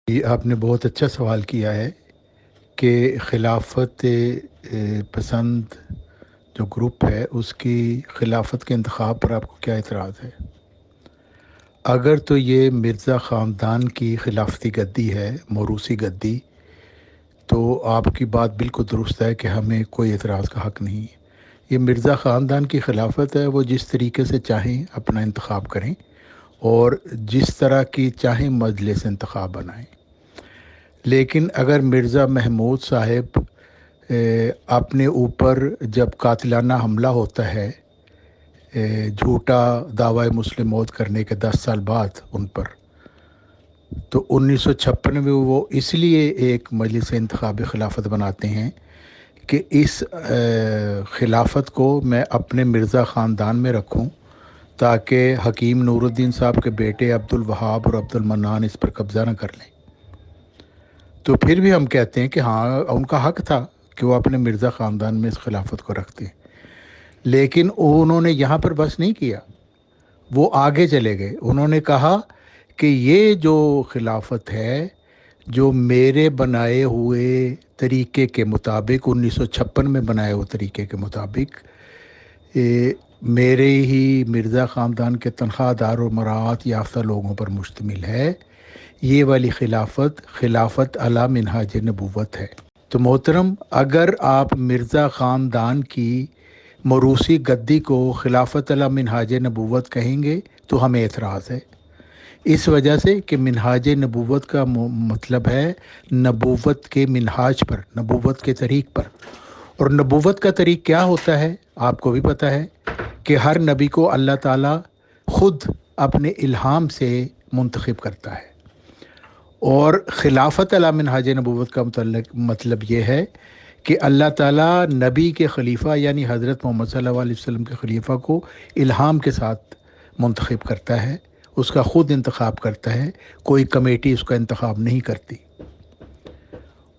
یہ آپ نے بہت اچھا سوال کیا ہے کہ خلافت پسند جو گروپ ہے اس کی خلافت کے انتخاب پر آپ کو کیا اعتراض ہے؟ اگر تو یہ مرزا خاندان کی خلافتی گدی ہے، موروثی گدی، تو آپ کی بات بالکل درست ہے کہ ہمیں کوئی اعتراض کا حق نہیں ہے۔ یہ مرزا خاندان کی خلافت ہے، وہ جس طریقے سے چاہیں اپنا انتخاب کریں اور جس طرح کی چاہیں مجلس انتخاب بنائیں۔ لیکن اگر مرزا محمود صاحب اپنے اوپر جب قاتلانہ حملہ ہوتا ہے جھوٹا دعوی مسلم موت کرنے کے 10 سال بعد ان پر، تو 1956 میں وہ اس لیے ایک مجلس انتخابی خلافت بناتے ہیں کہ اس خلافت کو میں اپنے مرزا خاندان میں رکھوں تاکہ حکیم نور الدین صاحب کے بیٹے عبد الوہاب اور عبد المنان اس پر قبضہ نہ کر لیں۔ تو پھر بھی ہم کہتے ہیں کہ ہاں، ان کا حق تھا کہ وہ اپنے مرزا خاندان میں اس خلافت کو رکھتے ہیں، لیکن انہوں نے یہاں پر بس نہیں کیا، وہ آگے چلے گئے۔ انہوں نے کہا کہ یہ جو خلافت ہے، جو میرے بنائے ہوئے طریقے کے مطابق 1956 میں بنائے ہوئے طریقے کے مطابق میرے ہی مرزا خاندان کے تنخواہ دار اور مراعات یافتہ لوگوں پر مشتمل ہے، یہ والی خلافت خلافت علی منہاج نبوت ہے۔ تو محترم، اگر آپ مرزا خاندان کی موروثی گدی کو خلافت علی منہاج نبوت کہیں گے تو ہمیں اعتراض ہے، اس وجہ سے کہ منہاج نبوت کا مطلب ہے نبوت کے منہاج پر، نبوت کے طریق پر۔ اور نبوت کا طریق کیا ہوتا ہے؟ آپ کو بھی پتہ ہے کہ ہر نبی کو اللہ تعالیٰ خود اپنے الہام سے منتخب کرتا ہے، اور خلافت علی منہاج نبوت کا مطلب یہ ہے کہ اللہ تعالیٰ نبی کے خلیفہ یعنی حضرت محمد صلی اللہ علیہ وسلم کے خلیفہ کو الہام کے ساتھ منتخب کرتا ہے، اس کا خود انتخاب کرتا ہے، کوئی کمیٹی اس کا انتخاب نہیں کرتی۔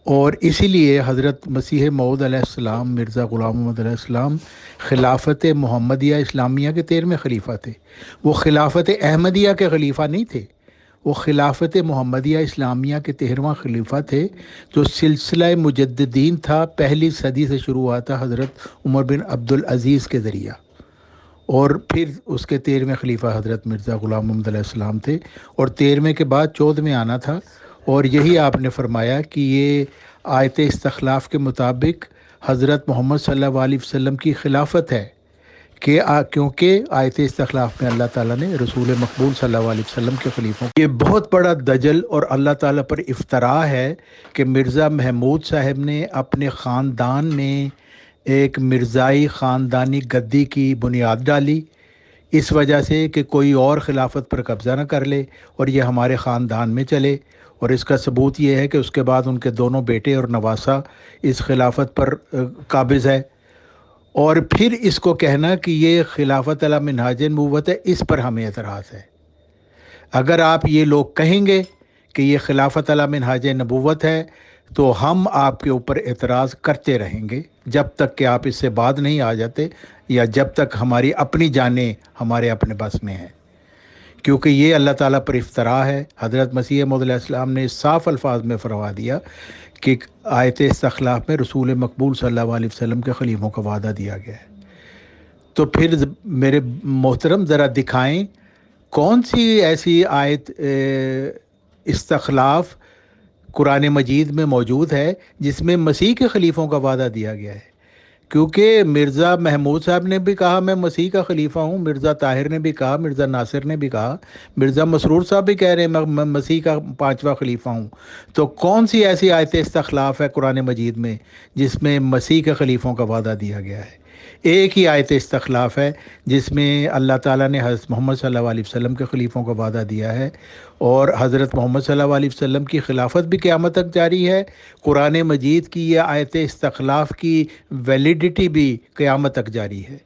اور اسی لیے حضرت مسیح موعود علیہ السلام، مرزا غلام محمد علیہ السلام خلافت محمدیہ اسلامیہ کے 13ویں خلیفہ تھے۔ وہ خلافت احمدیہ کے خلیفہ نہیں تھے، وہ خلافت محمدیہ اسلامیہ کے 13واں خلیفہ تھے، جو سلسلہ مجددین تھا، پہلی صدی سے شروع ہوا تھا حضرت عمر بن عبدالعزیز کے ذریعہ، اور پھر اس کے 13ویں خلیفہ حضرت مرزا غلام محمد علیہ السلام تھے، اور 13ویں کے بعد 14ویں آنا تھا۔ اور یہی آپ نے فرمایا کہ یہ آیت استخلاف کے مطابق حضرت محمد صلی اللہ علیہ وسلم کی خلافت ہے، کہ کیونکہ آیت استخلاف میں اللہ تعالیٰ نے رسول مقبول صلی اللہ علیہ وسلم کے خلیفوں، یہ بہت بڑا دجل اور اللہ تعالیٰ پر افتراء ہے کہ مرزا محمود صاحب نے اپنے خاندان میں ایک مرزائی خاندانی گدی کی بنیاد ڈالی، اس وجہ سے کہ کوئی اور خلافت پر قبضہ نہ کر لے اور یہ ہمارے خاندان میں چلے۔ اور اس کا ثبوت یہ ہے کہ اس کے بعد ان کے دونوں بیٹے اور نواسہ اس خلافت پر قابض ہے۔ اور پھر اس کو کہنا کہ یہ خلافت علی منہاج نبوت ہے، اس پر ہمیں اعتراض ہے۔ اگر آپ یہ لوگ کہیں گے کہ یہ خلافت علی منہاج نبوت ہے تو ہم آپ کے اوپر اعتراض کرتے رہیں گے جب تک کہ آپ اس سے بعد نہیں آ جاتے، یا جب تک ہماری اپنی جانیں ہمارے اپنے بس میں ہیں، کیونکہ یہ اللہ تعالیٰ پر افتراء ہے۔ حضرت مسیح موعود علیہ السلام نے صاف الفاظ میں فرما دیا کہ آیت استخلاف میں رسول مقبول صلی اللہ علیہ وسلم کے خلیفوں کا وعدہ دیا گیا ہے۔ تو پھر میرے محترم ذرا دکھائیں کون سی ایسی آیت استخلاف قرآن مجید میں موجود ہے جس میں مسیح کے خلیفوں کا وعدہ دیا گیا ہے؟ کیونکہ مرزا محمود صاحب نے بھی کہا میں مسیح کا خلیفہ ہوں، مرزا طاہر نے بھی کہا، مرزا ناصر نے بھی کہا، مرزا مسرور صاحب بھی کہہ رہے ہیں میں مسیح کا 5واں خلیفہ ہوں۔ تو کون سی ایسی آیت استخلاف ہے قرآن مجید میں جس میں مسیح کے خلیفوں کا وعدہ دیا گیا ہے؟ ایک ہی آیت استخلاف ہے جس میں اللہ تعالیٰ نے حضرت محمد صلی اللہ علیہ وسلم کے خلیفوں کا وعدہ دیا ہے، اور حضرت محمد صلی اللہ علیہ وسلم کی خلافت بھی قیامت تک جاری ہے۔ قرآن مجید کی یہ آیت استخلاف کی ویلیڈیٹی بھی قیامت تک جاری ہے۔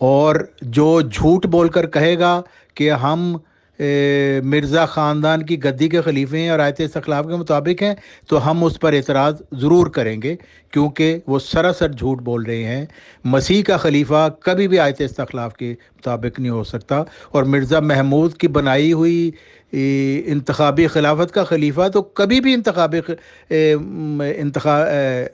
اور جو جھوٹ بول کر کہے گا کہ ہم مرزا خاندان کی گدی کے خلیفے ہیں اور آیت استخلاف کے مطابق ہیں تو ہم اس پر اعتراض ضرور کریں گے، کیونکہ وہ سراسر جھوٹ بول رہے ہیں۔ مسیح کا خلیفہ کبھی بھی آیت استخلاف کے مطابق نہیں ہو سکتا، اور مرزا محمود کی بنائی ہوئی انتخابی خلافت کا خلیفہ تو کبھی بھی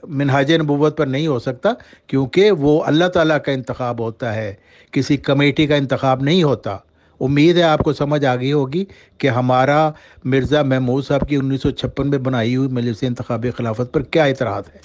منہاج نبوت پر نہیں ہو سکتا، کیونکہ وہ اللہ تعالیٰ کا انتخاب ہوتا ہے، کسی کمیٹی کا انتخاب نہیں ہوتا۔ امید ہے آپ کو سمجھ آ گئی ہوگی کہ ہمارا مرزا محمود صاحب کی 1956 میں بنائی ہوئی مجلس انتخابی خلافت پر کیا اعتراض ہے۔